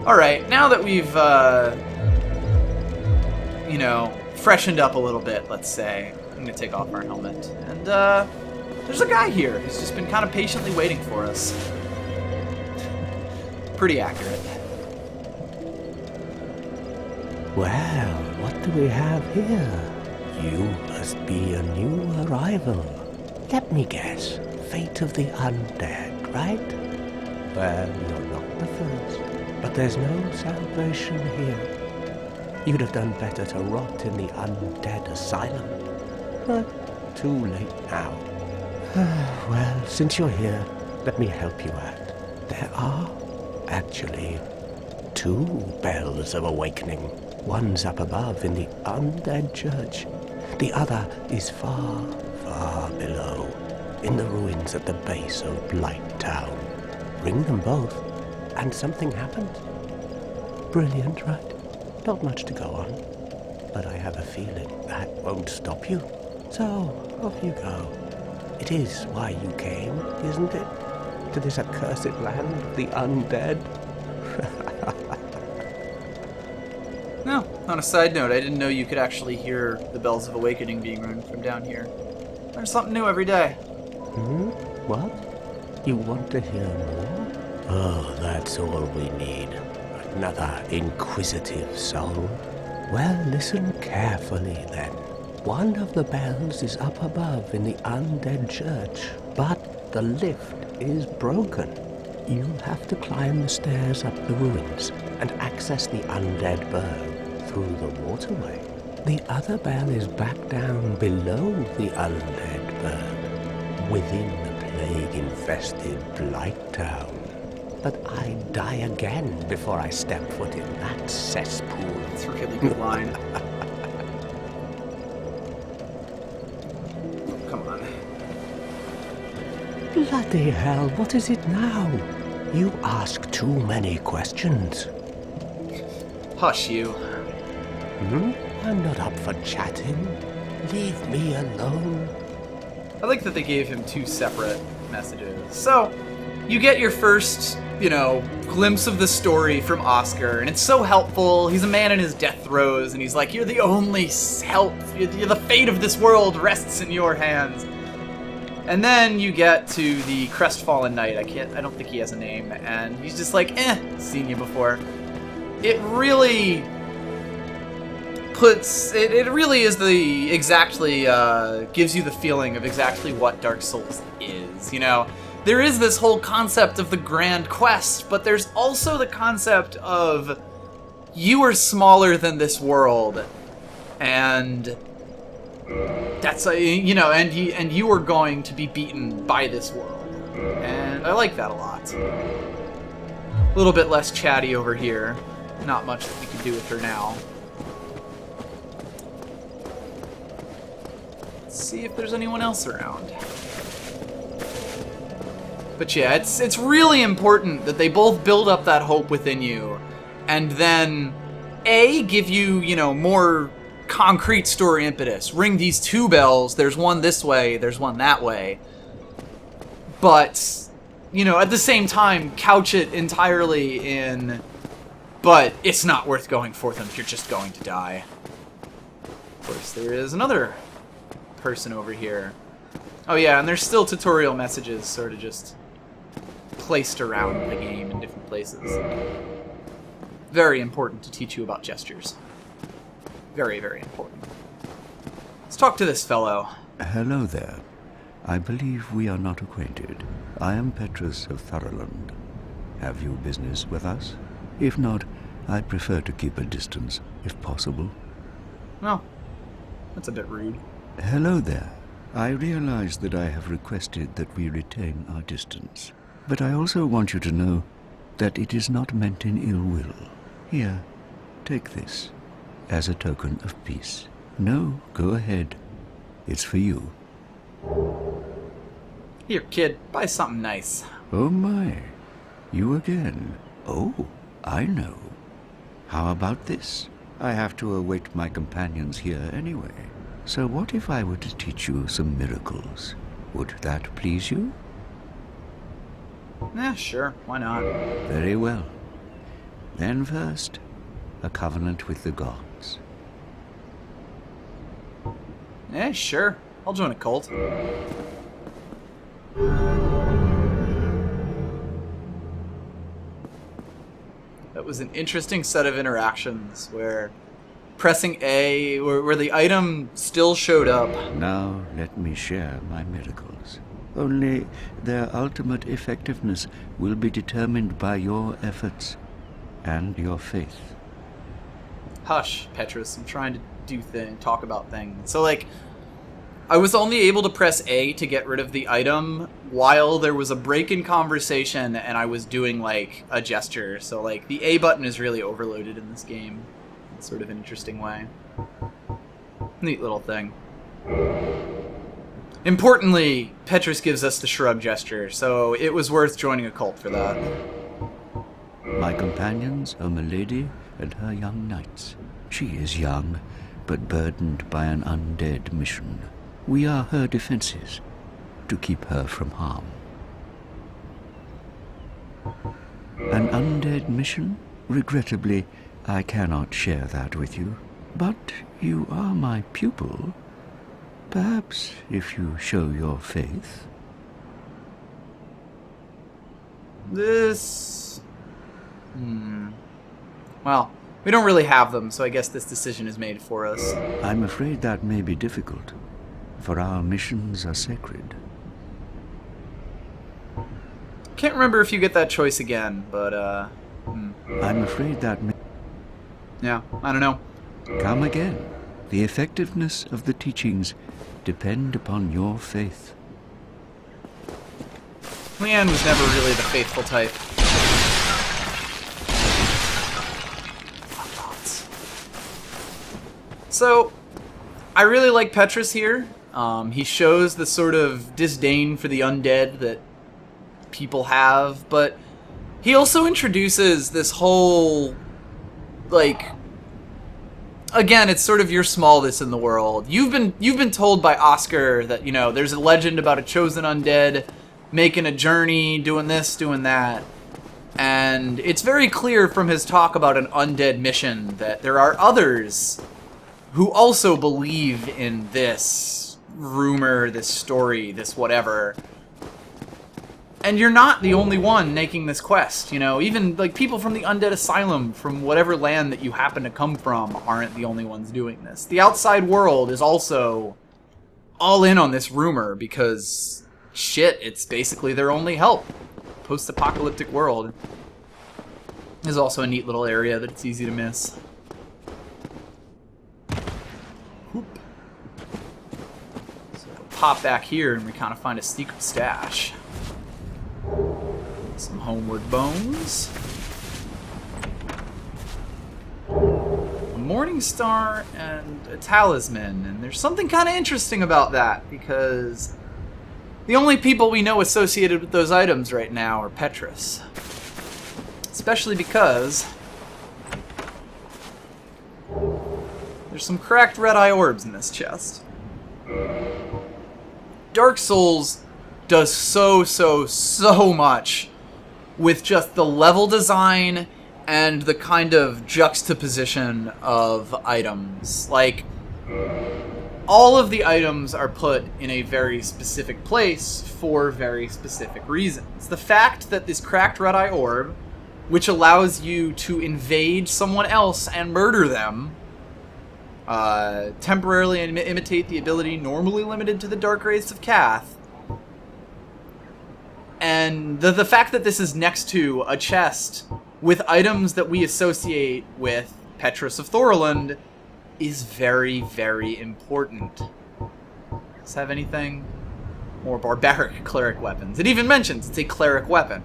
Alright, now that we've, you know, freshened up a little bit, let's say, I'm going to take off our helmet. And, there's a guy here who's just been kind of patiently waiting for us. Pretty accurate. Well, what do we have here? You must be a new arrival. Let me guess. Fate of the undead, right? Well, you're not the first. But there's no salvation here. You'd have done better to rot in the undead asylum. But too late now. Well, since you're here, let me help you out. There are, actually, 2 bells of awakening. One's up above in the undead church. The other is far, far below, in the ruins at the base of Blight Town. Ring them both, and something happens. Brilliant, right? Not much to go on, but I have a feeling that won't stop you. So, off you go. It is why you came, isn't it? To this accursed land of the undead? No, on a side note, I didn't know you could actually hear the bells of awakening being rung from down here. Learn something new every day. What? You want to hear more? Oh, that's all we need. Another inquisitive soul. Well, listen carefully then. One of the bells is up above in the undead church, but the lift is broken. You'll have to climb the stairs up the ruins and access the undead burg through the waterway. The other bell is back down below the undead burg, within the plague-infested Blight Town. But I'd die again before I step foot in that cesspool. It's a really good line. Come on. Bloody hell, what is it now? You ask too many questions. Hush you. I'm not up for chatting. Leave me alone. I like that they gave him 2 separate messages. So, you get your first, you know, glimpse of the story from Oscar, and it's so helpful. He's a man in his death throes, and he's like, you're the only help. You're the fate of this world rests in your hands. And then you get to the crestfallen knight. I don't think he has a name, and he's just like, seen you before. It really it really is the exactly gives you the feeling of exactly what Dark Souls is. You know, there is this whole concept of the grand quest, but there's also the concept of you are smaller than this world, and that's you know, and you are going to be beaten by this world, and I like that a lot. A little bit less chatty over here. Not much that we can do with her now. Let's see if there's anyone else around. But yeah, it's really important that they both build up that hope within you, and then give you, you know, more concrete story impetus. Ring these 2 bells. There's one this way, there's one that way. But, you know, at the same time, couch it entirely in, but it's not worth going for them. You're just going to die. Of course, there is another person over here. Oh yeah, and there's still tutorial messages sort of just placed around the game in different places. Very important to teach you about gestures. Very, very important. Let's talk to this fellow. Hello there. I believe we are not acquainted. I am Petrus of Firelink. Have you business with us? If not, I'd prefer to keep a distance, if possible. Well, that's a bit rude. Hello there. I realize that I have requested that we retain our distance. But I also want you to know that it is not meant in ill will. Here, take this, as a token of peace. No, go ahead. It's for you. Here, kid, buy something nice. Oh my, you again. Oh, I know. How about this? I have to await my companions here anyway. So what if I were to teach you some miracles? Would that please you? Yeah, sure, why not? Very well. Then first, a covenant with the gods. Yeah, sure. I'll join a cult. That was an interesting set of interactions where pressing A, where the item still showed up. Now let me share my miracles. Only their ultimate effectiveness will be determined by your efforts and your faith. Hush, Petrus. I'm trying to talk about things. So, like, I was only able to press A to get rid of the item while there was a break in conversation and I was doing, like, a gesture. So, like, the A button is really overloaded in this game. It's sort of an interesting way. Neat little thing. Importantly, Petrus gives us the shrug gesture, so it was worth joining a cult for that. My companions are Milady and her young knights. She is young, but burdened by an undead mission. We are her defenses, to keep her from harm. An undead mission? Regrettably, I cannot share that with you. But you are my pupil. Perhaps if you show your faith. This... Well, we don't really have them, so I guess this decision is made for us. I'm afraid that may be difficult, for our missions are sacred. Can't remember if you get that choice again, but, I'm afraid that may... yeah, I don't know. Come again. The effectiveness of the teachings depend upon your faith. Leanne was never really the faithful type. So, I really like Petrus here. He shows the sort of disdain for the undead that people have, but he also introduces this whole, like, again, it's sort of your smallness in the world. You've been told by Oscar that, you know, there's a legend about a chosen undead making a journey, doing this, doing that. And it's very clear from his talk about an undead mission that there are others who also believe in this rumor, this story, this whatever. And you're not the only one making this quest, you know? Even, like, people from the Undead Asylum, from whatever land that you happen to come from, aren't the only ones doing this. The outside world is also all in on this rumor because, shit, it's basically their only help. Post-apocalyptic world. There's also a neat little area that it's easy to miss. Whoop. So we'll pop back here and we kind of find a secret stash. Some homeward bones. A morning star and a talisman. And there's something kind of interesting about that because the only people we know associated with those items right now are Petrus. Especially because there's some cracked red-eye orbs in this chest. Dark Souls does so much with just the level design and the kind of juxtaposition of items. Like, all of the items are put in a very specific place for very specific reasons. The fact that this cracked red-eye orb, which allows you to invade someone else and murder them, temporarily imitate the ability normally limited to the Dark Race of Cath, and the fact that this is next to a chest with items that we associate with Petrus of Thorland is very, very important. Does this have anything? More barbaric cleric weapons. It even mentions it's a cleric weapon.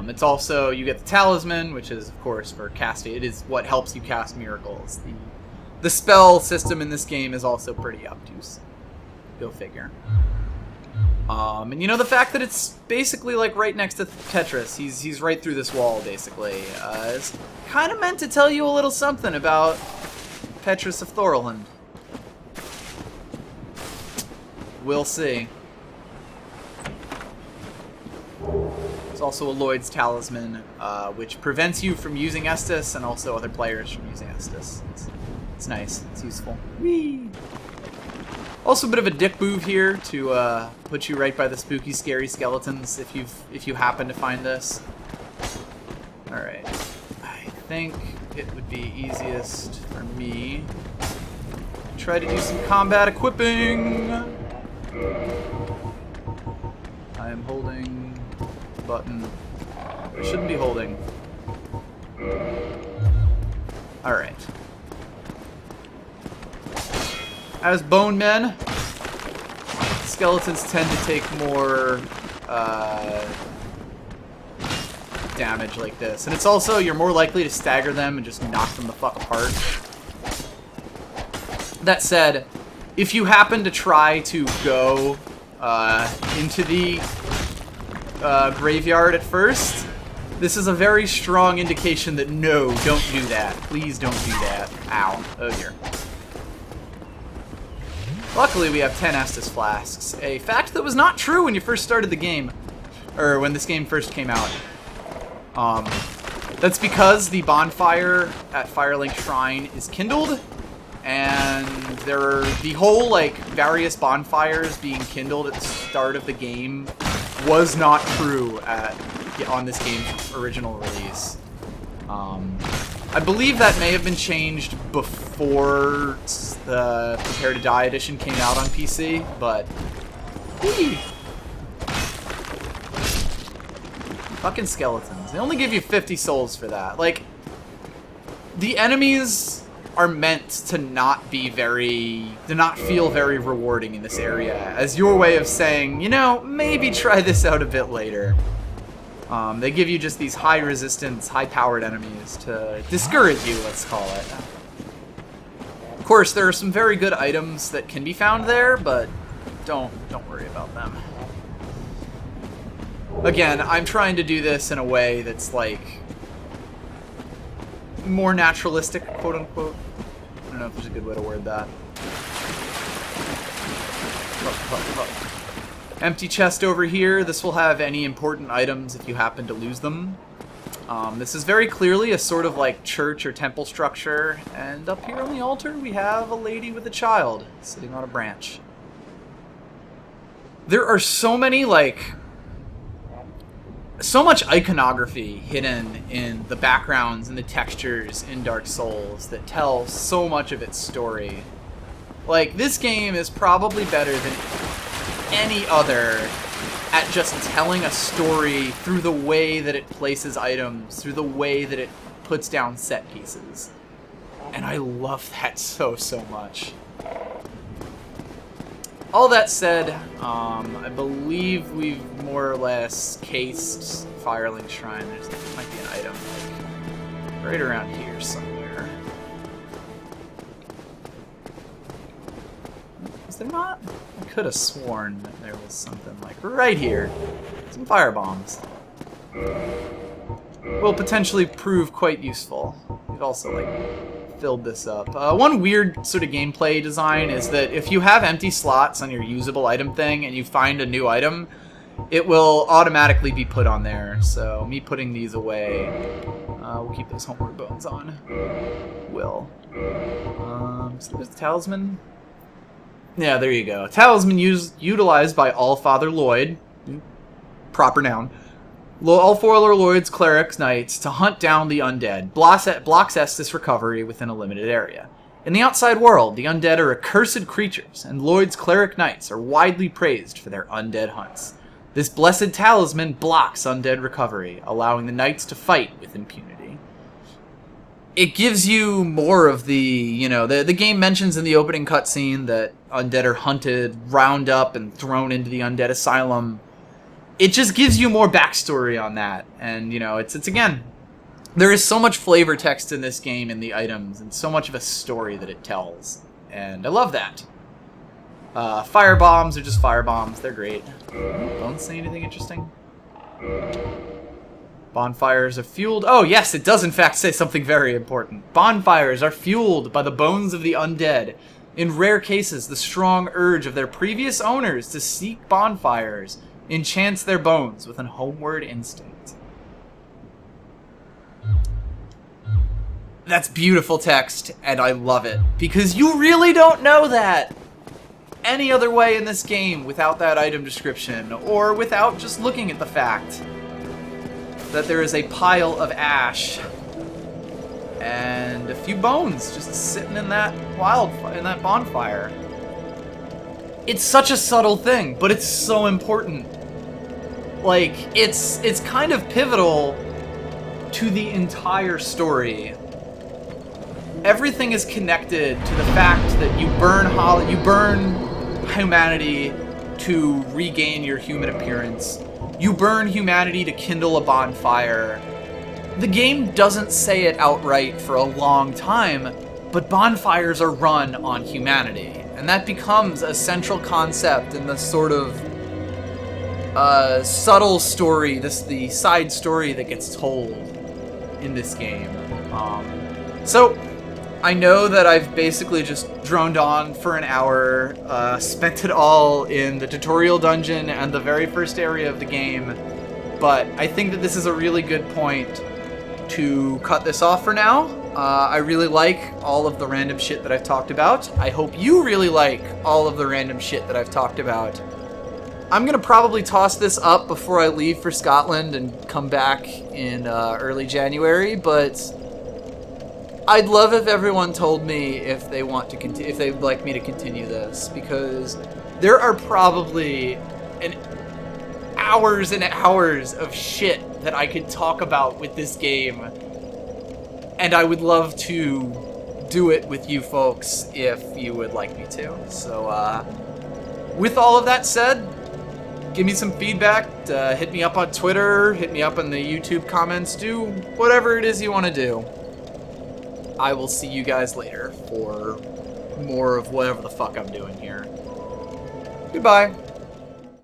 It's also, you get the talisman, which is, of course, for casting. It is what helps you cast miracles. The spell system in this game is also pretty obtuse. Go figure. And you know, the fact that it's basically like right next to Petrus, he's right through this wall, basically, is kind of meant to tell you a little something about Petrus of Thorland. We'll see. There's also a Lloyd's Talisman, which prevents you from using Estus and also other players from using Estus. It's nice. It's useful. Whee! Also a bit of a dick move here to put you right by the spooky, scary skeletons if you happen to find this. Alright. I think it would be easiest for me to try to do some combat equipping. I am holding the button I shouldn't be holding. Alright. As bone men, skeletons tend to take more damage like this. And it's also, you're more likely to stagger them and just knock them the fuck apart. That said, if you happen to try to go into the graveyard at first, this is a very strong indication that no, don't do that. Please don't do that. Ow. Oh dear. Luckily, we have 10 Estus Flasks, a fact that was not true when you first started the game, or when this game first came out. That's because the bonfire at Firelink Shrine is kindled, and the whole, like, various bonfires being kindled at the start of the game was not true on this game's original release. I believe that may have been changed before the Prepare to Die edition came out on PC, but... Whee! Fucking skeletons. They only give you 50 souls for that. Like, the enemies are meant to not feel very rewarding in this area, as your way of saying, you know, maybe try this out a bit later. They give you just these high resistance, high powered enemies to discourage you, let's call it. Of course, there are some very good items that can be found there, but don't worry about them. Again, I'm trying to do this in a way that's like more naturalistic, quote unquote. I don't know if there's a good way to word that. Empty chest over here. This will have any important items if you happen to lose them. This is very clearly a sort of like church or temple structure. And up here on the altar we have a lady with a child sitting on a branch. There are so many so much iconography hidden in the backgrounds and the textures in Dark Souls that tell so much of its story. Like, this game is probably better than any other at just telling a story through the way that it places items, through the way that it puts down set pieces. And I love that so much. All that said, I believe we've more or less cased Firelink Shrine. There might be an item like right around here somewhere. Is there not? I could have sworn that there was something like right here. Some fire bombs. Will potentially prove quite useful. We've also filled this up. One weird sort of gameplay design is that if you have empty slots on your usable item thing and you find a new item, it will automatically be put on there. So me putting these away, we'll keep those homeward bones on. So there's the talisman. Yeah, there you go. Talisman utilized by Allfather Lloyd, proper noun. Allfather Lloyd's clerics knights to hunt down the undead. Blocks Estus recovery within a limited area. In the outside world, the undead are accursed creatures, and Lloyd's cleric knights are widely praised for their undead hunts. This blessed talisman blocks undead recovery, allowing the knights to fight with impunity. It gives you more of the, the game mentions in the opening cutscene that undead are hunted, round up, and thrown into the undead asylum. It just gives you more backstory on that, and it's again, there is so much flavor text in this game in the items, and so much of a story that it tells, and I love that. Fire bombs are just fire bombs; they're great. Don't say anything interesting. Bonfires are fueled. Oh yes, it does in fact say something very important. Bonfires are fueled by the bones of the undead. In rare cases, the strong urge of their previous owners to seek bonfires enchants their bones with an homeward instinct. That's beautiful text, and I love it, because you really don't know that any other way in this game without that item description, or without just looking at the fact that there is a pile of ash and a few bones just sitting in that bonfire. It's such a subtle thing, but it's so important. Like, it's kind of pivotal to the entire story. Everything is connected to the fact that you burn humanity to regain your human appearance. You burn humanity to kindle a bonfire. The game doesn't say it outright for a long time, but bonfires are run on humanity, and that becomes a central concept in the sort of subtle story, the side story that gets told in this game. So I know that I've basically just droned on for an hour, spent it all in the tutorial dungeon and the very first area of the game, but I think that this is a really good point to cut this off for now. I really like all of the random shit that I've talked about. I hope you really like all of the random shit that I've talked about. I'm gonna probably toss this up before I leave for Scotland and come back in early January, but I'd love if everyone told me if they want to if they'd like me to continue this, because there are probably hours and hours of shit that I could talk about with this game, and I would love to do it with you folks if you would like me to. So, with all of that said, give me some feedback, hit me up on Twitter, hit me up in the YouTube comments, do whatever it is you want to do. I will see you guys later for more of whatever the fuck I'm doing here. Goodbye.